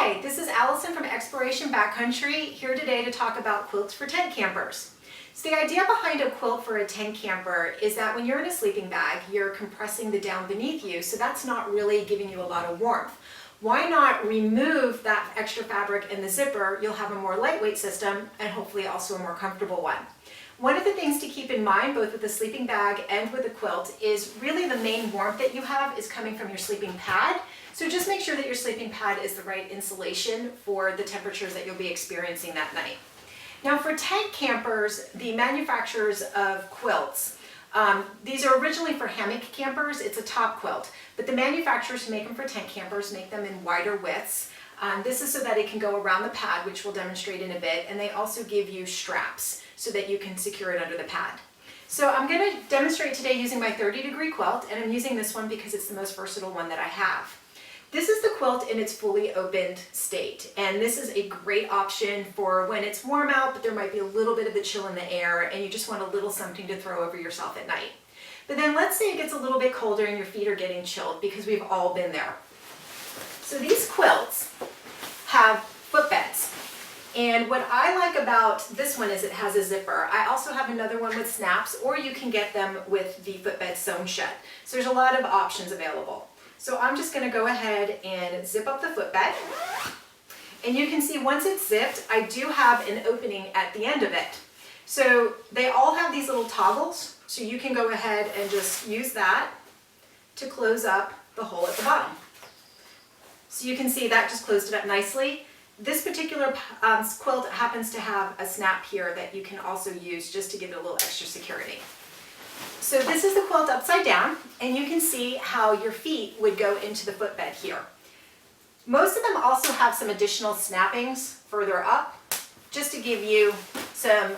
Hi, this is Allison from Exploration Backcountry, here today to talk about quilts for tent campers. So the idea behind a quilt for a tent camper is that when you're in a sleeping bag, you're compressing the down beneath you, so that's not really giving you a lot of warmth. Why not remove that extra fabric in the zipper? You'll have a more lightweight system and hopefully also a more comfortable one. One of the things to keep in mind, both with the sleeping bag and with the quilt, is really the main warmth that you have is coming from your sleeping pad. So just make sure that your sleeping pad is the right insulation for the temperatures that you'll be experiencing that night. Now for tent campers, the manufacturers of quilts, these are originally for hammock campers. It's a top quilt, but the manufacturers who make them for tent campers make them in wider widths. This is so that it can go around the pad, which we'll demonstrate in a bit, and they also give you straps so that you can secure it under the pad. So I'm going to demonstrate today using my 30-degree quilt, and I'm using this one because it's the most versatile one that I have. This is the quilt in its fully opened state, and this is a great option for when it's warm out, but there might be a little bit of the chill in the air, and you just want a little something to throw over yourself at night. But then let's say it gets a little bit colder and your feet are getting chilled, because we've all been there. So these quilts have footbeds. And what I like about this one is it has a zipper. I also have another one with snaps, or you can get them with the footbed sewn shut. So there's a lot of options available. So I'm just going to go ahead and zip up the footbed. And you can see once it's zipped, I do have an opening at the end of it. So they all have these little toggles, so you can go ahead and just use that to close up the hole at the bottom. So you can see that just closed it up nicely. This particular quilt happens to have a snap here that you can also use just to give it a little extra security. So this is the quilt upside down, and you can see how your feet would go into the footbed here. Most of them also have some additional snappings further up, just to give you some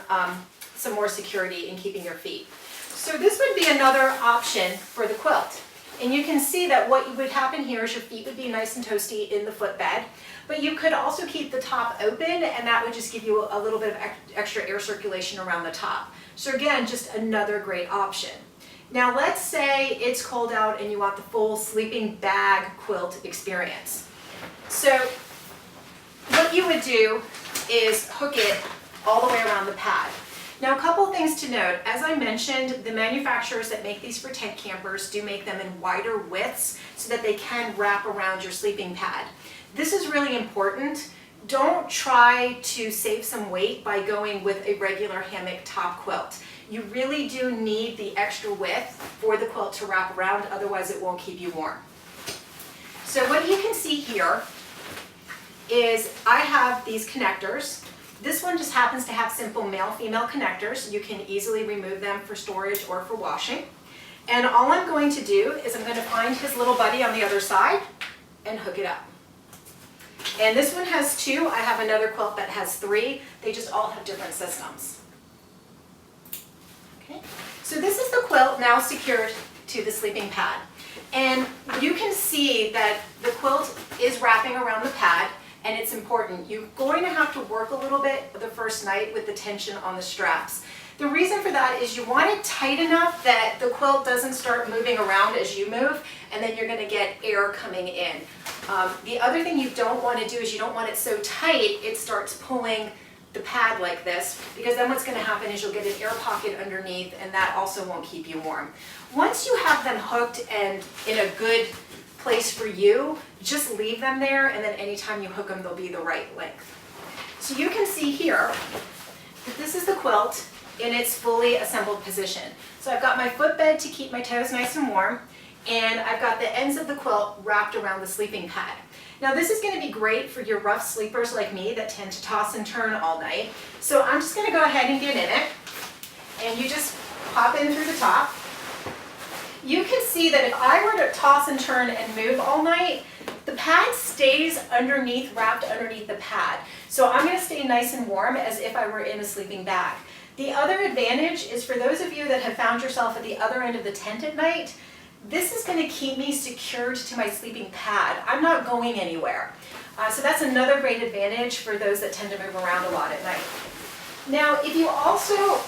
more security in keeping your feet. So this would be another option for the quilt. And you can see that what would happen here is your feet would be nice and toasty in the footbed, but you could also keep the top open, and that would just give you a little bit of extra air circulation around the top. So again, just another great option. Now let's say it's cold out and you want the full sleeping bag quilt experience. So what you would do is hook it all the way around the pad. Now, a couple of things to note. As I mentioned, the manufacturers that make these for tent campers do make them in wider widths so that they can wrap around your sleeping pad. This is really important. Don't try to save some weight by going with a regular hammock top quilt. You really do need the extra width for the quilt to wrap around, otherwise it won't keep you warm. So what you can see here is I have these connectors. This one just happens to have simple male-female connectors. You can easily remove them for storage or for washing. And all I'm going to do is I'm going to find his little buddy on the other side and hook it up. And this one has two. I have another quilt that has three. They just all have different systems. Okay. So this is the quilt now secured to the sleeping pad. And you can see that the quilt is wrapping around the pad. And it's important. You're going to have to work a little bit the first night with the tension on the straps. The reason for that is you want it tight enough that the quilt doesn't start moving around as you move, and then you're going to get air coming in. The other thing you don't want to do is you don't want it so tight it starts pulling the pad like this, because then what's going to happen is you'll get an air pocket underneath, and that also won't keep you warm. Once you have them hooked and in a good place for you, just leave them there, and then anytime you hook them, they'll be the right length. So you can see here that this is the quilt in its fully assembled position. So I've got my footbed to keep my toes nice and warm, and I've got the ends of the quilt wrapped around the sleeping pad. Now this is going to be great for your rough sleepers like me that tend to toss and turn all night. So I'm just going to go ahead and get in it, and you just pop in through the top. You can see that if I were to toss and turn and move all night, the pad stays underneath, wrapped underneath the pad. So I'm going to stay nice and warm as if I were in a sleeping bag. The other advantage is for those of you that have found yourself at the other end of the tent at night, this is going to keep me secured to my sleeping pad. I'm not going anywhere. So that's another great advantage for those that tend to move around a lot at night. Now, if you also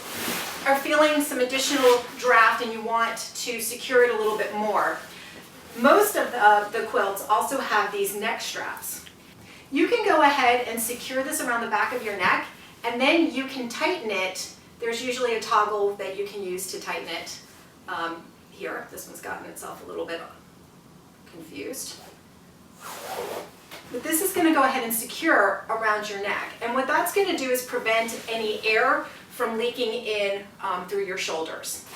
are feeling some additional draft and you want to secure it a little bit more, most of the quilts also have these neck straps. You can go ahead and secure this around the back of your neck, and then you can tighten it. There's usually a toggle that you can use to tighten it. Here, this one's gotten itself a little bit confused. But this is going to go ahead and secure around your neck. And what that's going to do is prevent any air from leaking in through your shoulders.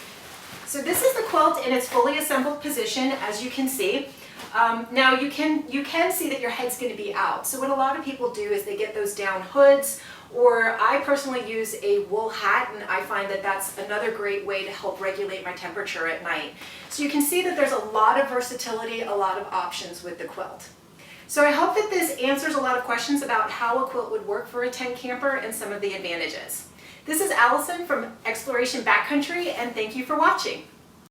So this is the quilt in its fully assembled position, as you can see. Now you can see that your head's going to be out. So what a lot of people do is they get those down hoods, or I personally use a wool hat, and I find that that's another great way to help regulate my temperature at night. So you can see that there's a lot of versatility, a lot of options with the quilt. So I hope that this answers a lot of questions about how a quilt would work for a tent camper and some of the advantages. This is Allison from Exploration Backcountry, and thank you for watching.